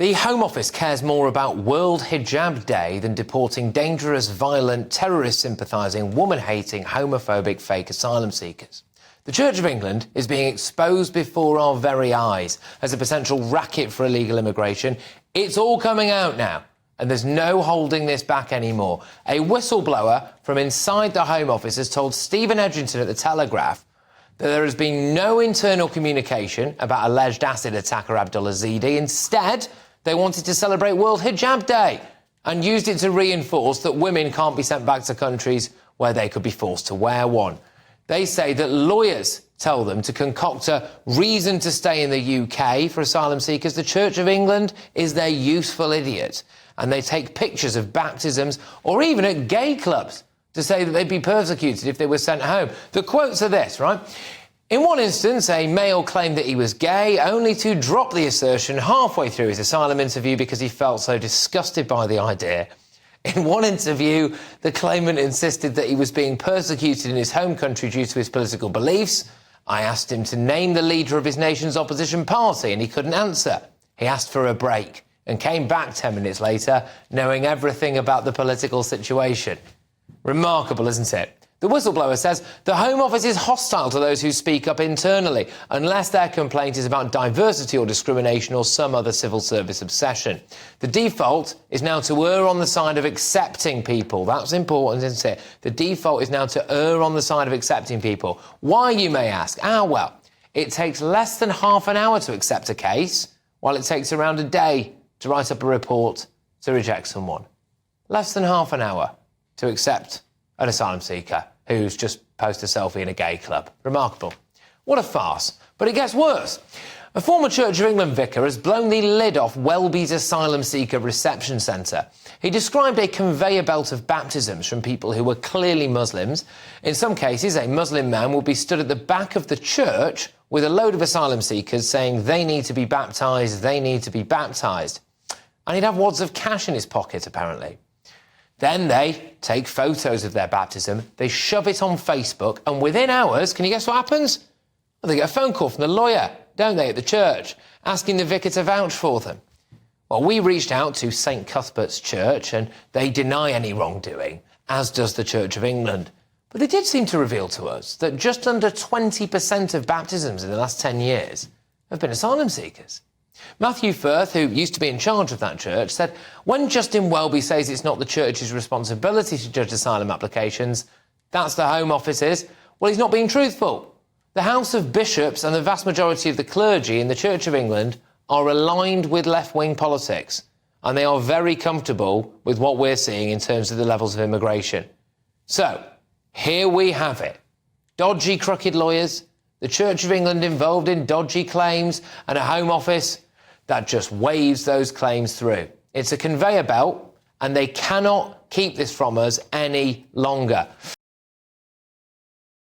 The Home Office cares more about World Hijab Day than deporting dangerous, violent, terrorist-sympathising, woman-hating, homophobic fake asylum seekers. The Church of England is being exposed before our very eyes as a potential racket for illegal immigration. It's all coming out now, and there's no holding this back anymore. A whistleblower from inside the Home Office has told Stephen Edgington at The Telegraph that there has been no internal communication about alleged acid attacker Abdullah Zidi. Instead, they wanted to celebrate World Hijab Day and used it to reinforce that women can't be sent back to countries where they could be forced to wear one. They say that lawyers tell them to concoct a reason to stay in the UK for asylum seekers. The Church of England is their useful idiot, and they take pictures of baptisms or even at gay clubs to say that they'd be persecuted if they were sent home. The quotes are this, right? In one instance, a male claimed that he was gay, only to drop the assertion halfway through his asylum interview because he felt so disgusted by the idea. In one interview, the claimant insisted that he was being persecuted in his home country due to his political beliefs. I asked him to name the leader of his nation's opposition party, and he couldn't answer. He asked for a break and came back 10 minutes later, knowing everything about the political situation. Remarkable, isn't it? The whistleblower says the Home Office is hostile to those who speak up internally, unless their complaint is about diversity or discrimination or some other civil service obsession. The default is now to err on the side of accepting people. That's important, isn't it? The default is now to err on the side of accepting people. Why, you may ask? Well, it takes less than half an hour to accept a case, while it takes around a day to write up a report to reject someone. Less than half an hour to accept an asylum seeker who's just posted a selfie in a gay club. Remarkable. What a farce. But it gets worse. A former Church of England vicar has blown the lid off Welby's asylum seeker reception centre. He described a conveyor belt of baptisms from people who were clearly Muslims. In some cases, a Muslim man will be stood at the back of the church with a load of asylum seekers saying they need to be baptised, they need to be baptised. And he'd have wads of cash in his pocket, apparently. Then they take photos of their baptism, they shove it on Facebook, and within hours, can you guess what happens? Well, they get a phone call from the lawyer, don't they, at the church, asking the vicar to vouch for them. Well, we reached out to St Cuthbert's Church, and they deny any wrongdoing, as does the Church of England. But they did seem to reveal to us that just under 20% of baptisms in the last 10 years have been asylum seekers. Matthew Firth, who used to be in charge of that church, said when Justin Welby says it's not the church's responsibility to judge asylum applications, that's the Home Office's, well, he's not being truthful. The House of Bishops and the vast majority of the clergy in the Church of England are aligned with left-wing politics, and they are very comfortable with what we're seeing in terms of the levels of immigration. So, here we have it. Dodgy, crooked lawyers, the Church of England involved in dodgy claims, and a Home Office that just waves those claims through. It's a conveyor belt, and they cannot keep this from us any longer.